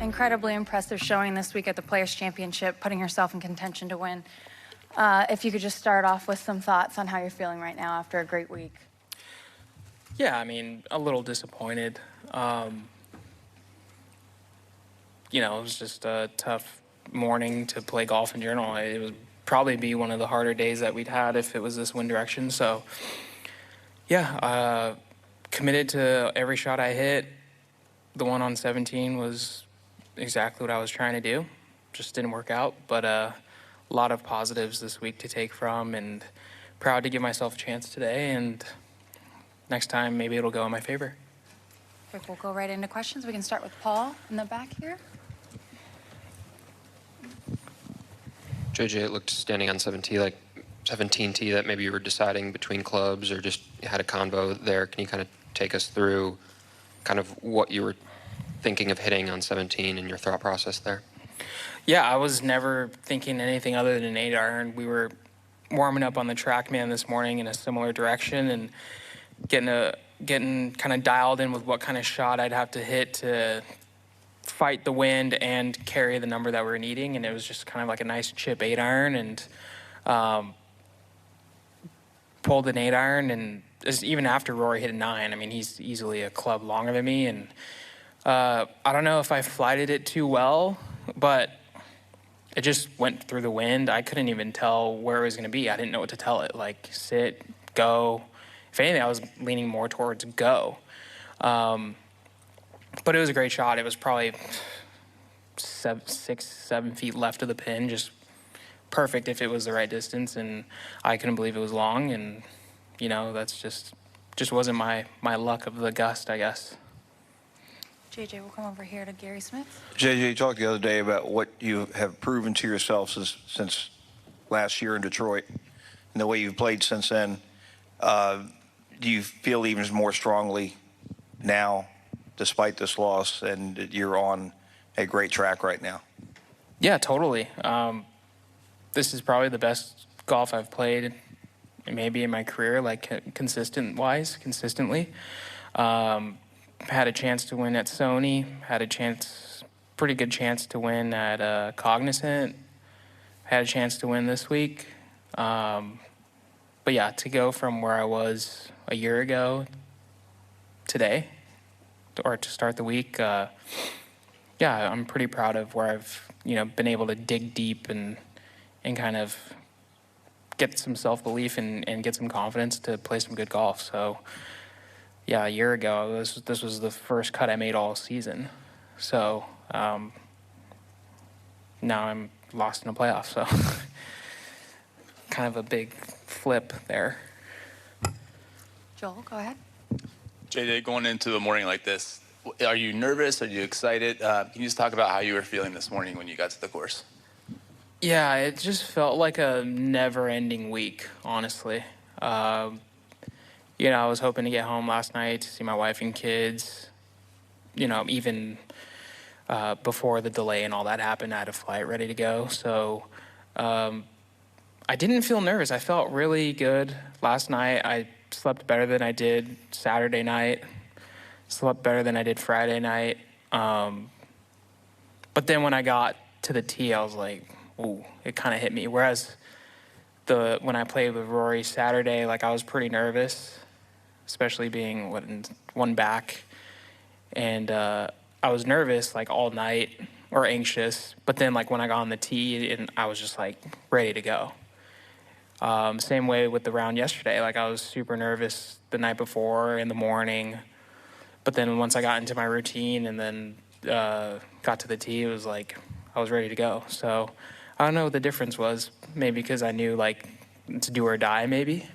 incredibly impressive showing this week at the Players' Championship, putting yourself in contention to win. If you could just start off with some thoughts on how you're feeling right now after a great week. Yeah, I mean, a little disappointed. You know, it was just a tough morning to play golf in general. It would probably be one of the harder days that we'd had if it was this wind direction. So, yeah, committed to every shot I hit. The one on 17 was exactly what I was trying to do. Just didn't work out, but a lot of positives this week to take from, and proud to give myself a chance today, and next time maybe it'll go in my favor. Perfect. We'll go right into questions. We can start with Paul in the back here. JJ, it looked standing on 17T that maybe you were deciding between clubs or just had a convo there. Can you kind of take us through kind of what you were thinking of hitting on 17 and your thought process there? Yeah, I was never thinking anything other than an 8-iron. We were warming up on the TrackMan this morning in a similar direction and getting kind of dialed in with what kind of shot I'd have to hit to fight the wind and carry the number that we're needing. And it was just kind of like a nice chip 8-iron, and pulled an 8-iron. And even after Rory hit a 9, I mean, he's easily a club longer than me. And I don't know if I flighted it too well, but it just went through the wind. I couldn't even tell where it was going to be. I didn't know what to tell it, like sit, go. If anything, I was leaning more towards go. But it was a great shot. It was probably 6, 7 feet left of the pin, just perfect if it was the right distance. And I couldn't believe it was long. And, you know, that's just wasn't my luck of the gust, I guess. JJ, we'll come over here to Gary Smith. JJ, you talked the other day about what you have proven to yourself since last year in Detroit and the way you've played since then. Do you feel even more strongly now, despite this loss, and that you're on a great track right now? Yeah, totally. This is probably the best golf I've played maybe in my career, like consistently. Had a chance to win at Sony, had a pretty good chance to win at Cognizant, had a chance to win this week. But yeah, to go from where I was a year ago today, or to start the week, yeah, I'm pretty proud of where I've, been able to dig deep and kind of get some self-belief and get some confidence to play some good golf. So yeah, a year ago, this was the first cut I made all season. So now I'm lost in a playoff. So kind of a big flip there. Joel, go ahead. JJ, going into a morning like this, are you nervous? Are you excited? Can you just talk about how you were feeling this morning when you got to the course? Yeah, it just felt like a never-ending week, honestly. I was hoping to get home last night to see my wife and kids. Even before the delay and all that happened, I had a flight ready to go. So I didn't feel nervous. I felt really good last night. I slept better than I did Saturday night, slept better than I did Friday night. But then when I got to the tee, I was like, ooh, it kind of hit me. Whereas when I played with Rory Saturday, I was pretty nervous, especially being one back. And I was nervous all night, or anxious. But then when I got on the tee, and I was just ready to go. Same way with the round yesterday. I was super nervous the night before, in the morning. But then once I got into my routine and then got to the tee, it was I was ready to go. So I don't know what the difference was. Maybe because I knew it's do or die, maybe.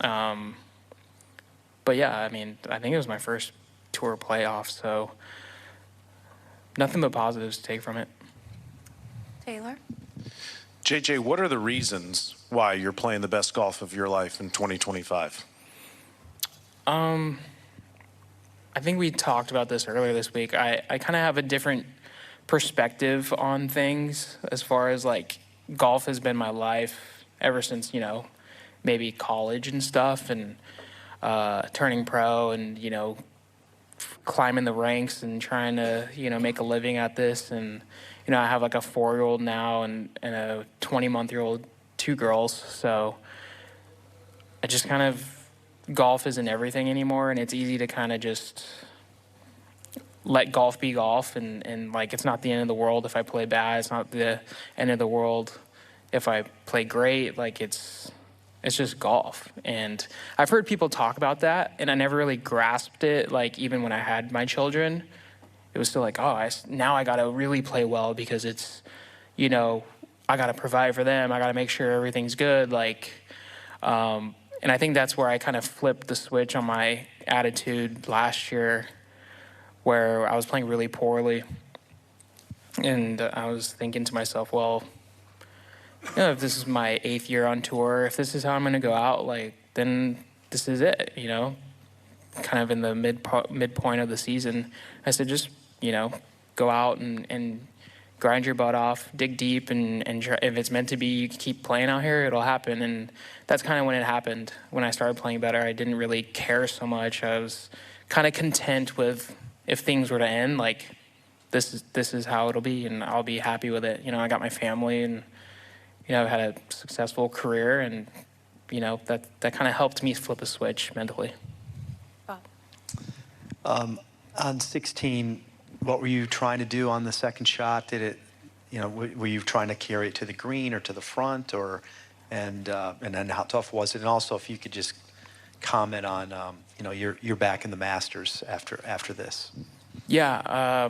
But yeah, I mean, I think it was my first tour playoff, so nothing but positives to take from it. Taylor? JJ, what are the reasons why you're playing the best golf of your life in 2025? I think we talked about this earlier this week. I kind of have a different perspective on things as far as golf has been my life ever since, maybe college and stuff, and turning pro and, climbing the ranks and trying to, make a living at this. And, I have like a 4-year-old now and a 20-month-old, 2 girls. So I just kind of, golf isn't everything anymore. And it's easy to kind of just let golf be golf. And like, it's not the end of the world if I play bad. It's not the end of the world if I play great. Like, it's just golf. And I've heard people talk about that, and I never really grasped it. Like, even when I had my children, it was still like, oh, now I got to really play well because it's, I got to provide for them. I got to make sure everything's good. Like, and I think that's where I kind of flipped the switch on my attitude last year, where I was playing really poorly. And I was thinking to myself, well, if this is my 8th year on tour, if this is how I'm going to go out, like, then this is it, kind of in the midpoint of the season. I said, just, go out and grind your butt off, dig deep, and try, if it's meant to be, you keep playing out here, it'll happen. And that's kind of when it happened. When I started playing better, I didn't really care so much. I was kind of content with, if things were to end, like, this is how it'll be, and I'll be happy with it. I got my family, and I've had a successful career, and that kind of helped me flip a switch mentally. Bob. On 16, what were you trying to do on the second shot? Did it, were you trying to carry it to the green or to the front, and then how tough was it? And also, if you could just comment on, you're back in the Masters after this. Yeah,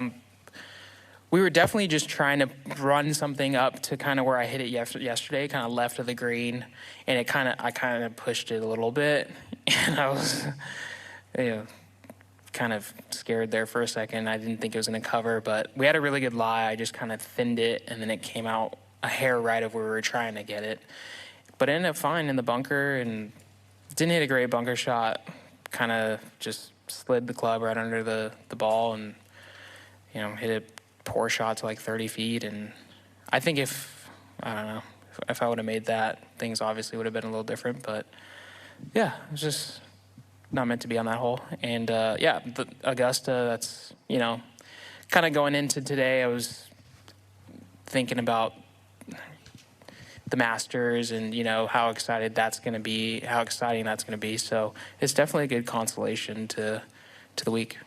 we were definitely just trying to run something up to kind of where I hit it yesterday, kind of left of the green, and I kind of pushed it a little bit, and I was, kind of scared there for a second. I didn't think it was going to cover, but we had a really good lie. I just kind of thinned it, and then it came out a hair right of where we were trying to get it. But it ended up fine in the bunker, and didn't hit a great bunker shot. Kind of just slid the club right under the ball, and hit a poor shot to like 30 feet. And I think if I would have made that, things obviously would have been a little different. But yeah, it was just not meant to be on that hole. And the Augusta, that's, kind of going into today, I was thinking about the Masters and, how exciting that's going to be. So it's definitely a good consolation to the week.